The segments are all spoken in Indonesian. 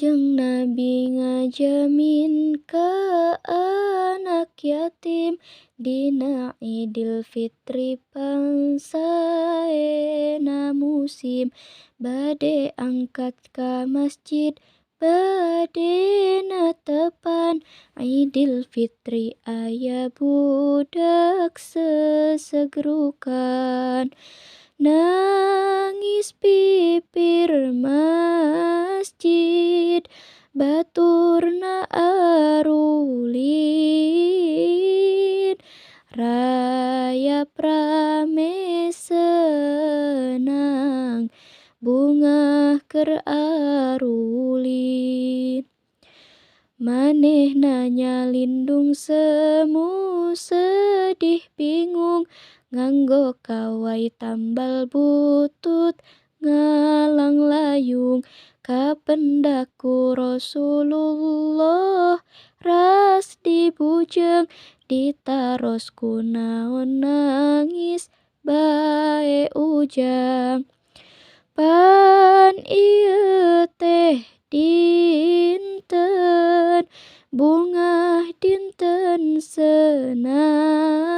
Kanjeng Nabi ngajamin ke anak yatim dina Idul Fitri pangsaena musim bade angkat ka masjid bade netepan Idul Fitri aya budak sesegrukan nangis pipir masjid baturna arulin raya prame senang bunga keur arulin manehna nyalindung semu sedih bingung nganggo kawai tambal butut ngalang layung kapendaku Rasulullah ras dibujeng ditaros kunaon nangis bae ujang pan ieu teh dinten bungah dinten senang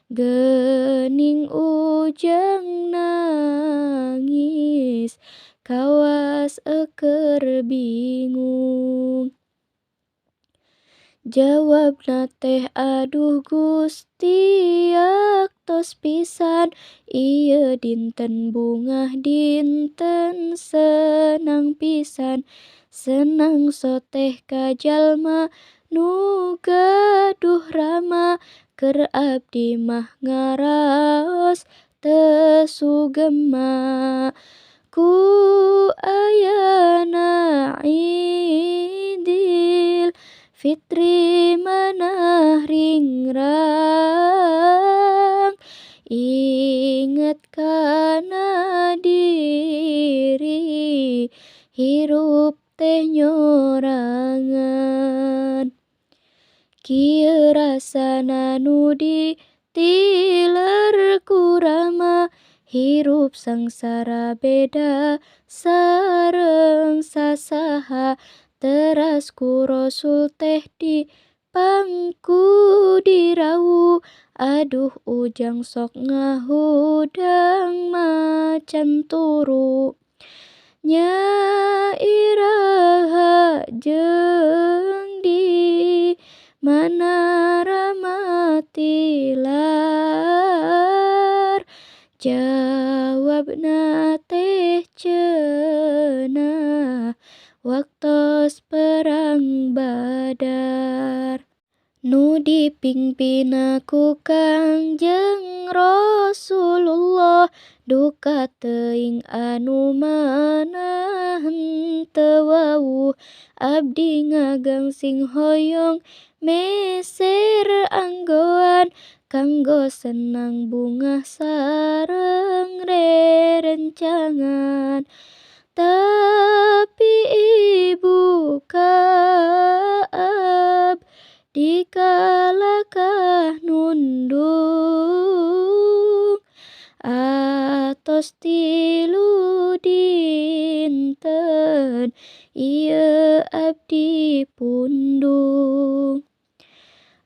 geuning ujang nangis kawas keur bingung jawabna teh aduh Gusti aktos pisan ieu dinten bungah dinten senang pisan senang soteh ka jalma nu gaduh rama keur abdi mah ngaraos teu sugema ku ayana Idul Fitri manah ringrang inget kana diri hirup teh nyorangan kieu rasana nu ditiler ku Rama hirup sangsara beda sareng sasaha teras ku Rasul teh di pangku dirawuh aduh ujang sok ngahudang macan turu Nyairaha jeung di mana Rama tilar jawabna teh cenah waktos perang Badar nu dipingpina ku Kangjeng Rasulullah duka teuing anu manahan teu wawuh abdi ngagangsing hoyong meser anggoan kanggo senang bungah sareng rerencangan tapi ibu Kaab dikalahkah nundung atos tilu dinten ieu abdi pundung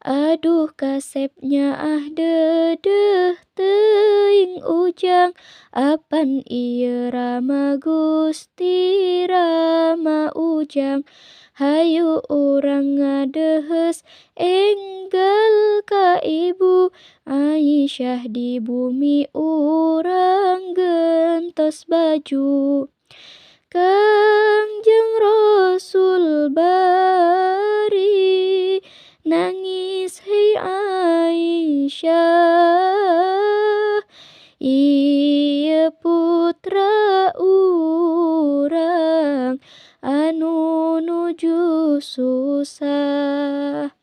aduh kasepnya dedeh teuing ujang apan ieu Rama Gusti Rama ujang hayu urang ngadehes enggal ka ibu Aisyah di bumi urang gentos baju Kangjeng Rasul bari nangis hei Aisyah ieu putra urang anu nuju susah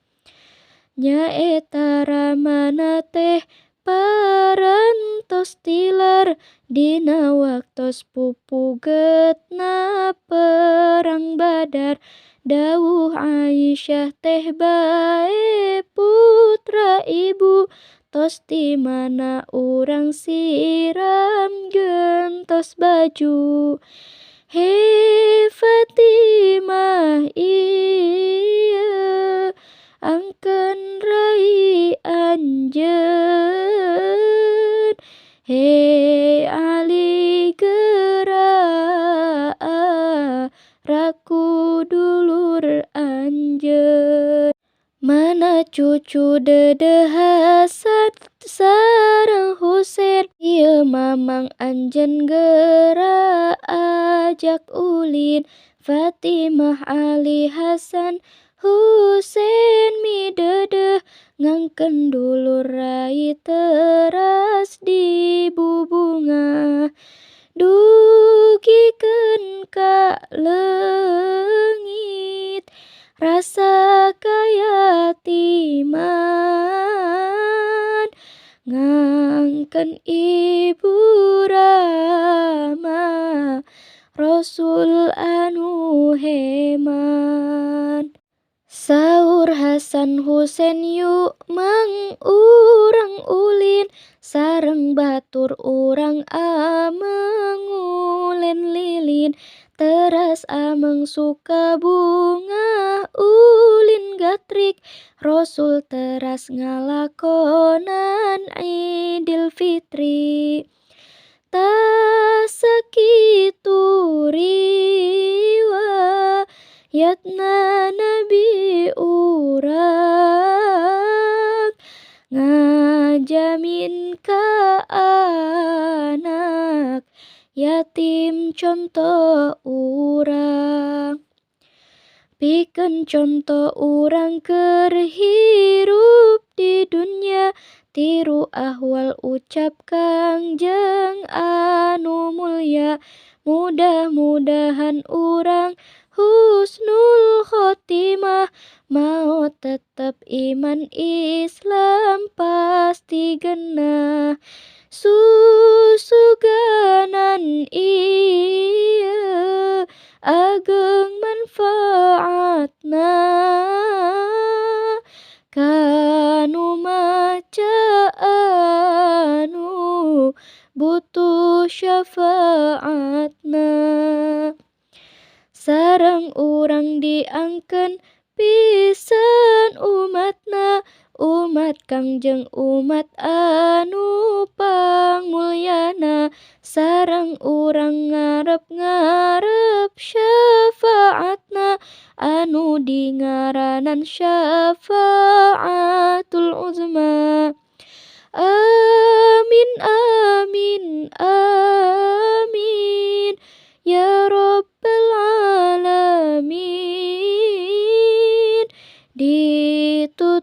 nyaeta Ramana teh parantos tilar dina waktos pupugetna perang Badar dawuh Aisyah teh bae putra ibu tos di mana urang siram gentos baju he cucu Dede Hasan sareng Husein, ieu mamang anjeun geura ajak ulin. Fatimah Ali Hasan Husein mideudeung ngangkeun dulur rai teras dibubungah. Dugikeun ka leungit rasa kayatiman, ngangkeun ibu Rama Rasul anu heman. Saur Hasan Husein yuk mang urang ulin, sareng batur urang ameng ulin lilin. Teras ameng suka bunga ulin gatrik, Rasul teras ngalakonan Idul Fitri. Ta sakitu riwayatna Nabi urang, ngajamin ka anak yatim contoh urang. Pikeun contoh urang keur hirup di dunya, tiru ahwal ucap Kangjeng anu mulya. Mudah-mudahan urang husnul khotimah, maot tetep iman Islam pasti genah. Susuganan ieu ageng manfaatna, kanu maca anu butuh syafaatna. Sareng urang diangkeun pisan umatna, umat Kangjeng umat anu pangulyana. Sareng urang ngarep-ngarep syafaatna, anu dingaranan syafaatul uzma. Amin amin amin ya rabbal alamin. Ditutup